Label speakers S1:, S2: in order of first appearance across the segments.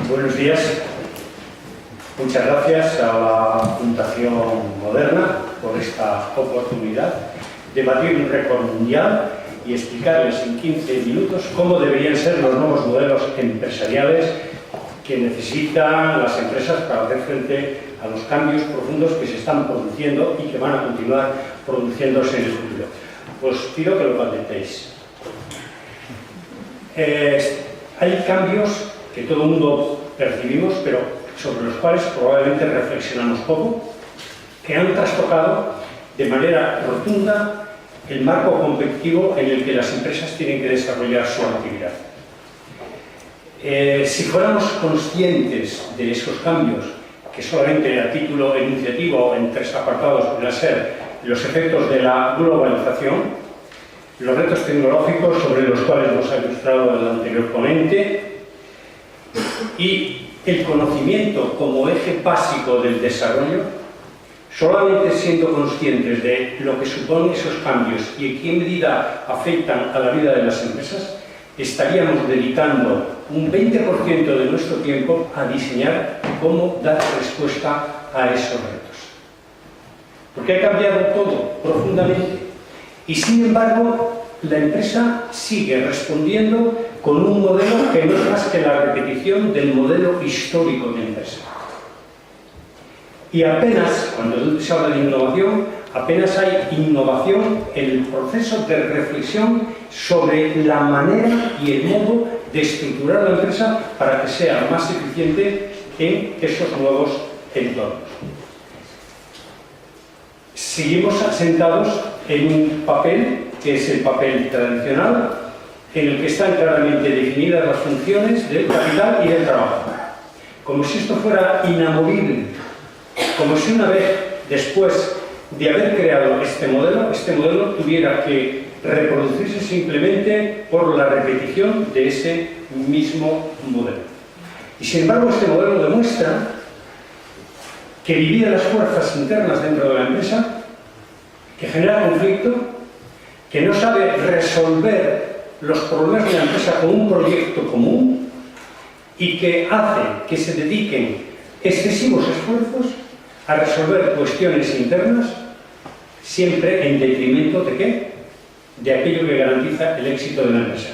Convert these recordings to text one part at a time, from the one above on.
S1: Buenos días. Muchas gracias a la Fundación Moderna por esta oportunidad de batir un récord mundial y explicarles en 15 minutos cómo deberían ser los nuevos modelos empresariales que necesitan las empresas para hacer frente a los cambios profundos que se están produciendo y que van a continuar produciéndose en el futuro. Os pido que lo patentéis. Hay cambios que todo el mundo percibimos, pero sobre los cuales probablemente reflexionamos poco, que han trastocado de manera rotunda el marco competitivo en el que las empresas tienen que desarrollar su actividad. Si fuéramos conscientes de esos cambios, que solamente a título enunciativo en 3 apartados podrían ser los efectos de la globalización, los retos tecnológicos sobre los cuales nos ha ilustrado el anterior ponente y el conocimiento como eje básico del desarrollo, solamente siendo conscientes de lo que suponen esos cambios y en qué medida afectan a la vida de las empresas, estaríamos dedicando un 20% de nuestro tiempo a diseñar cómo dar respuesta a esos retos. Porque ha cambiado todo profundamente y, sin embargo, la empresa sigue respondiendo con un modelo que no es más que la repetición del modelo histórico de empresa. Y apenas, cuando se habla de innovación, apenas hay innovación en el proceso de reflexión sobre la manera y el modo de estructurar la empresa para que sea más eficiente en esos nuevos entornos. Seguimos asentados en un papel que es el papel tradicional, en el que están claramente definidas las funciones del capital y del trabajo. Como si esto fuera inamovible, como si una vez después de haber creado este modelo tuviera que reproducirse simplemente por la repetición de ese mismo modelo. Y sin embargo, este modelo demuestra que divide las fuerzas internas dentro de la empresa, que genera conflicto, que no sabe resolver los problemas de la empresa con un proyecto común y que hace que se dediquen excesivos esfuerzos a resolver cuestiones internas, siempre en detrimento ¿de qué? De aquello que garantiza el éxito de la empresa,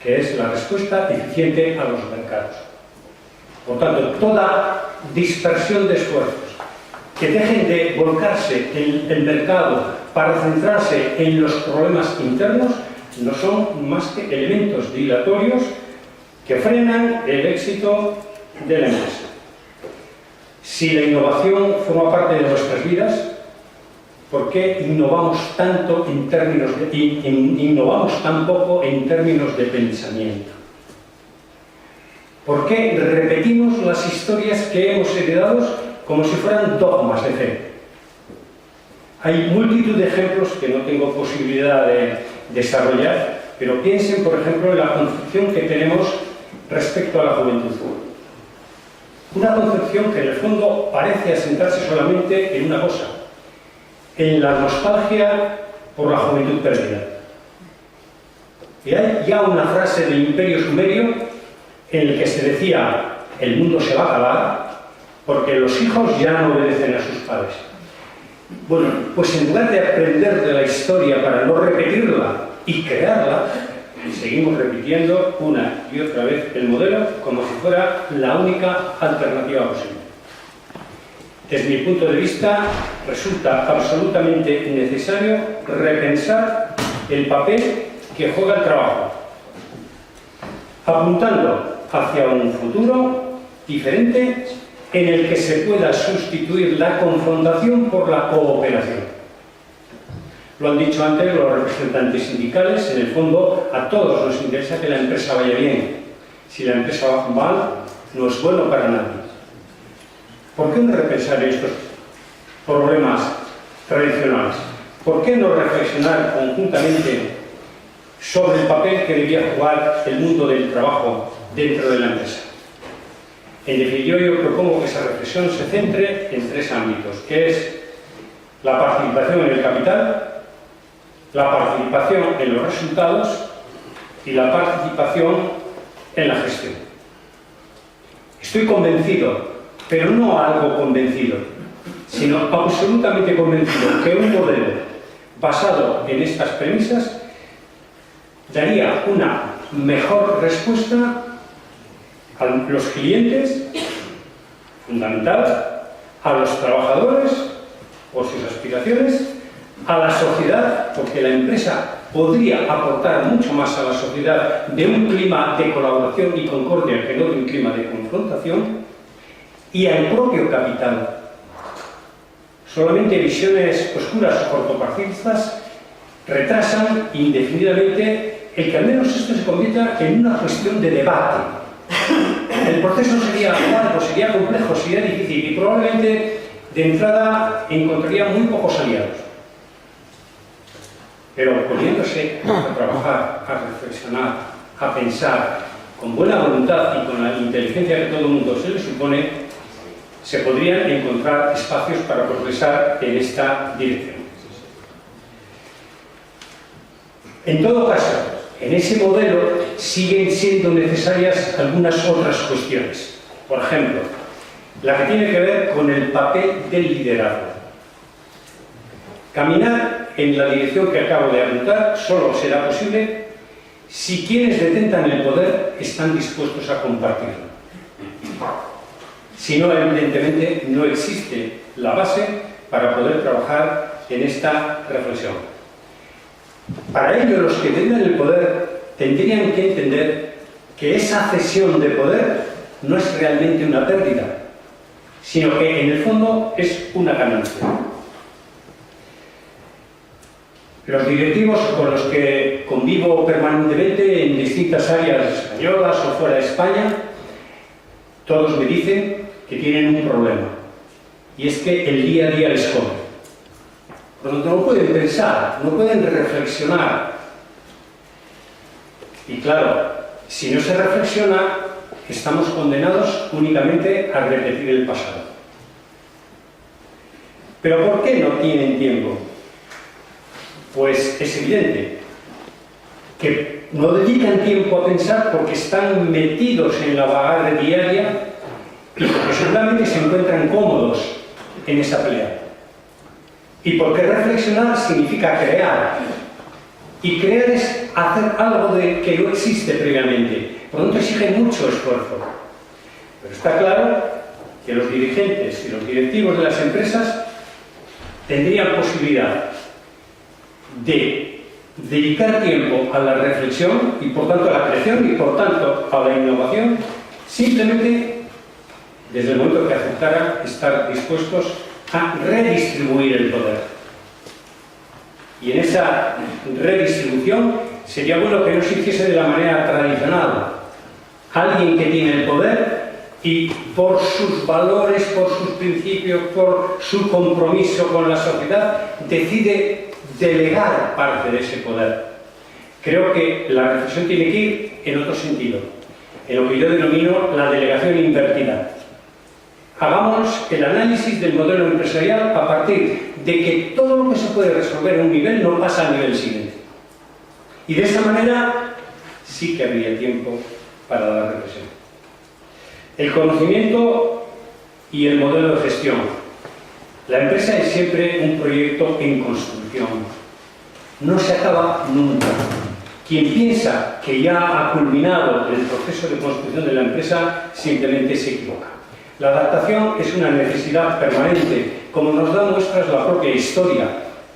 S1: que es la respuesta eficiente a los mercados. Por tanto, toda dispersión de esfuerzos que dejen de volcarse en el mercado para centrarse en los problemas internos no son más que elementos dilatorios que frenan el éxito de la empresa. Si la innovación forma parte de nuestras vidas, ¿por qué innovamos tanto en términos de, innovamos tan poco en términos de pensamiento? ¿Por qué repetimos las historias que hemos heredado como si fueran dogmas de fe? Hay multitud de ejemplos que no tengo posibilidad de desarrollar, pero piensen, por ejemplo, en la concepción que tenemos respecto a la juventud. Una concepción que en el fondo parece asentarse solamente en una cosa, en la nostalgia por la juventud perdida. Y hay ya una frase del Imperio Sumerio en la que se decía: el mundo se va a acabar porque los hijos ya no obedecen a sus padres. Bueno, pues en lugar de aprender de la historia para no repetirla y crearla, seguimos repitiendo una y otra vez el modelo como si fuera la única alternativa posible. Desde mi punto de vista, resulta absolutamente necesario repensar el papel que juega el trabajo, apuntando hacia un futuro diferente en el que se pueda sustituir la confrontación por la cooperación. Lo han dicho antes los representantes sindicales, en el fondo a todos nos interesa que la empresa vaya bien. Si la empresa va mal, no es bueno para nadie. ¿Por qué no repensar estos problemas tradicionales? ¿Por qué no reflexionar conjuntamente sobre el papel que debía jugar el mundo del trabajo dentro de la empresa? En definitiva, yo propongo que esa reflexión se centre en 3 ámbitos, que es la participación en el capital, la participación en los resultados y la participación en la gestión. Estoy convencido, pero no algo convencido, sino absolutamente convencido que un modelo basado en estas premisas daría una mejor respuesta a los clientes, fundamental, a los trabajadores por sus aspiraciones, a la sociedad, porque la empresa podría aportar mucho más a la sociedad de un clima de colaboración y concordia que no de un clima de confrontación, y al propio capital. Solamente visiones oscuras o cortoplacistas retrasan indefinidamente el que al menos esto se convierta en una cuestión de debate. El proceso sería largo, sería complejo, sería difícil y probablemente de entrada encontraría muy pocos aliados. Pero poniéndose a trabajar, a reflexionar, a pensar, con buena voluntad y con la inteligencia que todo el mundo se le supone, se podrían encontrar espacios para progresar en esta dirección. En todo caso, en ese modelo siguen siendo necesarias algunas otras cuestiones. Por ejemplo, la que tiene que ver con el papel del liderazgo. Caminar en la dirección que acabo de apuntar solo será posible si quienes detentan el poder están dispuestos a compartirlo. Si no, evidentemente, no existe la base para poder trabajar en esta reflexión. Para ello, los que tengan el poder tendrían que entender que esa cesión de poder no es realmente una pérdida, sino que en el fondo es una ganancia. Los directivos con los que convivo permanentemente en distintas áreas españolas o fuera de España, todos me dicen que tienen un problema, y es que el día a día les come. Por lo tanto, no pueden pensar, no pueden reflexionar. Y claro, si no se reflexiona, estamos condenados únicamente a repetir el pasado. ¿Pero por qué no tienen tiempo? Pues es evidente que no dedican tiempo a pensar porque están metidos en la bagarre diaria y porque seguramente se encuentran cómodos en esa pelea. Y porque reflexionar significa crear. Y crear es hacer algo que no existe previamente. Por lo tanto, exige mucho esfuerzo. Pero está claro que los dirigentes y los directivos de las empresas tendrían posibilidad de dedicar tiempo a la reflexión y por tanto a la creación y por tanto a la innovación, simplemente desde el momento que aceptaran estar dispuestos a redistribuir el poder. Y en esa redistribución sería bueno que no se hiciese de la manera tradicional. Alguien que tiene el poder y por sus valores, por sus principios, por su compromiso con la sociedad, decide delegar parte de ese poder. Creo que la reflexión tiene que ir en otro sentido, en lo que yo denomino la delegación invertida. Hagamos el análisis del modelo empresarial a partir de que todo lo que se puede resolver en un nivel no pasa al nivel siguiente. Y de esa manera sí que habría tiempo para la reflexión. El conocimiento y el modelo de gestión. La empresa es siempre un proyecto en construcción. No se acaba nunca. Quien piensa que ya ha culminado el proceso de construcción de la empresa simplemente se equivoca. La adaptación es una necesidad permanente, como nos da muestras la propia historia.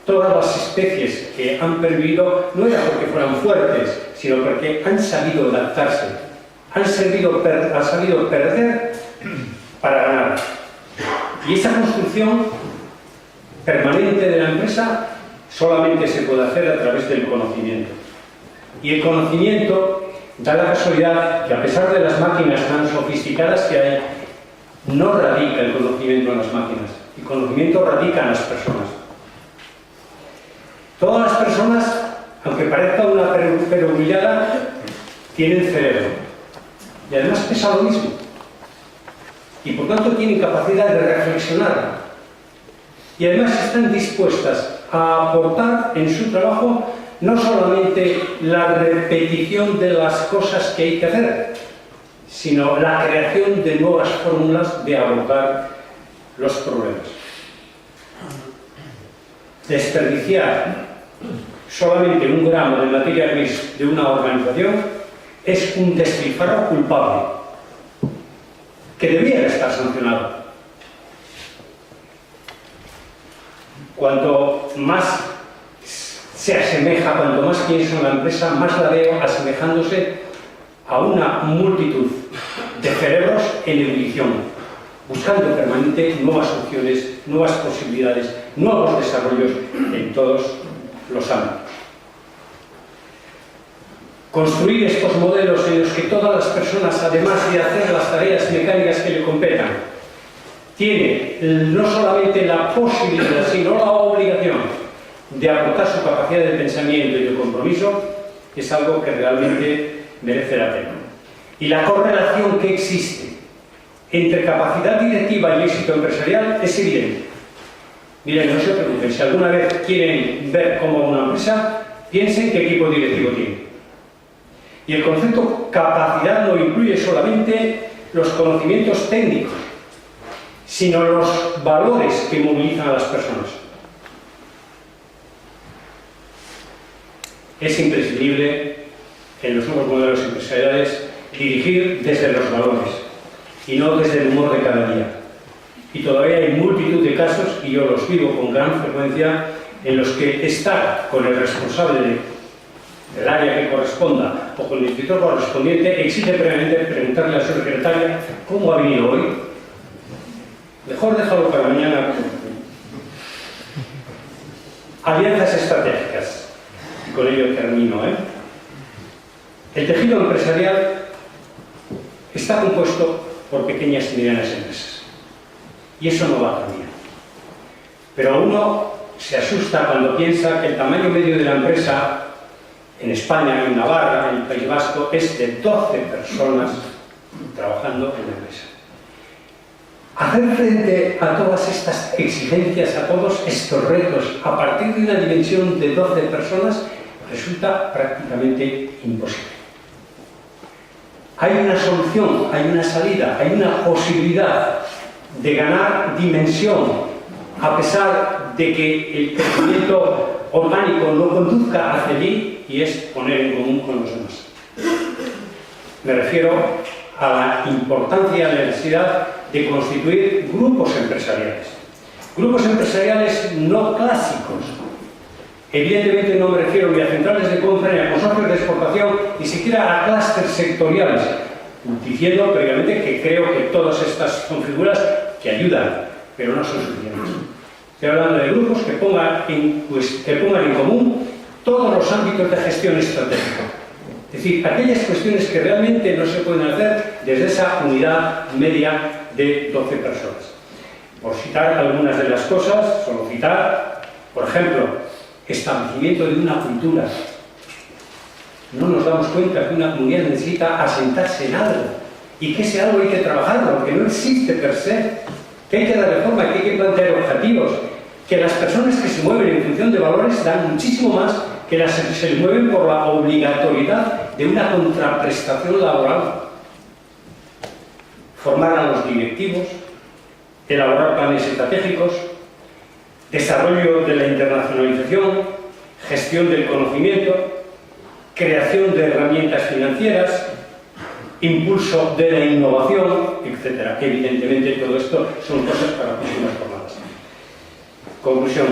S1: Todas las especies que han pervivido no era porque fueran fuertes, sino porque han sabido adaptarse, han sabido perder para ganar. Y esa construcción permanente de la empresa solamente se puede hacer a través del conocimiento. Y el conocimiento da la casualidad que, a pesar de las máquinas tan sofisticadas que hay, no radica el conocimiento en las máquinas. El conocimiento radica en las personas. Todas las personas, aunque parezca una perogrullada, tienen cerebro. Y además pesa lo mismo. Y por tanto tienen capacidad de reflexionar. Y además están dispuestas a aportar en su trabajo no solamente la repetición de las cosas que hay que hacer, sino la creación de nuevas fórmulas de abordar los problemas. Desperdiciar solamente un gramo de materia gris de una organización es un despilfarro culpable, que debiera estar sancionado. Cuanto más se asemeja, cuanto más pienso en la empresa, más la veo asemejándose a una multitud de cerebros en ebullición, buscando permanente nuevas opciones, nuevas posibilidades, nuevos desarrollos en todos los ámbitos. Construir estos modelos en los que todas las personas, además de hacer las tareas mecánicas que le competan, tiene no solamente la posibilidad, sino la obligación de aportar su capacidad de pensamiento y de compromiso, es algo que realmente merece la pena. Y la correlación que existe entre capacidad directiva y éxito empresarial es evidente. Miren, no se preocupen, si alguna vez quieren ver cómo una empresa, piensen qué equipo directivo tiene. Y el concepto capacidad no incluye solamente los conocimientos técnicos, sino los valores que movilizan a las personas. Es imprescindible en los nuevos modelos empresariales dirigir desde los valores y no desde el humor de cada día. Y todavía hay multitud de casos, y yo los vivo con gran frecuencia, en los que estar con el responsable del área que corresponda o con el director correspondiente exige previamente preguntarle a su secretaria cómo ha venido hoy. Mejor déjalo para mañana. Alianzas estratégicas. Y con ello termino. El tejido empresarial está compuesto por pequeñas y medianas empresas. Y eso no va a cambiar. Pero uno se asusta cuando piensa que el tamaño medio de la empresa en España, en Navarra, en el País Vasco, es de 12 personas trabajando en la empresa. Hacer frente a todas estas exigencias, a todos estos retos, a partir de una dimensión de 12 personas, resulta prácticamente imposible. Hay una solución, hay una salida, hay una posibilidad de ganar dimensión, a pesar de que el crecimiento orgánico no conduzca hacia allí, y es poner en común con los demás. Me refiero a la importancia y a la necesidad de constituir grupos empresariales. Grupos empresariales no clásicos. Evidentemente no me refiero ni a centrales de compra, ni a consorcios de exportación, ni siquiera a clústeres sectoriales, diciendo previamente que creo que todas estas son figuras que ayudan, pero no son suficientes. Estoy hablando de grupos que pongan en común todos los ámbitos de gestión estratégica. Es decir, aquellas cuestiones que realmente no se pueden hacer desde esa unidad media de 12 personas. Por citar algunas de las cosas, solo citar, por ejemplo, establecimiento de una cultura. No nos damos cuenta que una comunidad necesita asentarse en algo y que ese algo hay que trabajarlo, porque no existe per se, que hay que darle forma, que hay que plantear objetivos, que las personas que se mueven en función de valores dan muchísimo más que las que se mueven por la obligatoriedad de una contraprestación laboral. Formar a los directivos, elaborar planes estratégicos, desarrollo de la internacionalización, gestión del conocimiento, creación de herramientas financieras, impulso de la innovación, etc. Evidentemente todo esto son cosas para próximas jornadas. Conclusión.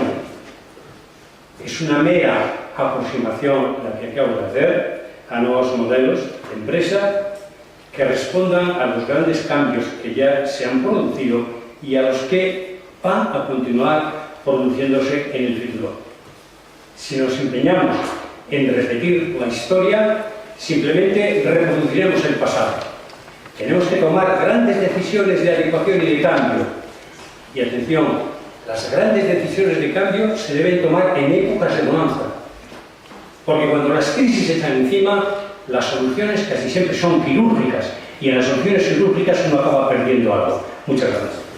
S1: Es una mera aproximación la que acabo de hacer a nuevos modelos de empresa que respondan a los grandes cambios que ya se han producido y a los que van a continuar produciéndose en el futuro. Si nos empeñamos en repetir la historia, simplemente reproduciremos el pasado. Tenemos que tomar grandes decisiones de adecuación y de cambio. Y atención, las grandes decisiones de cambio se deben tomar en épocas de bonanza. Porque cuando las crisis se echan encima, las soluciones casi siempre son quirúrgicas. Y en las soluciones quirúrgicas uno acaba perdiendo algo. Muchas gracias.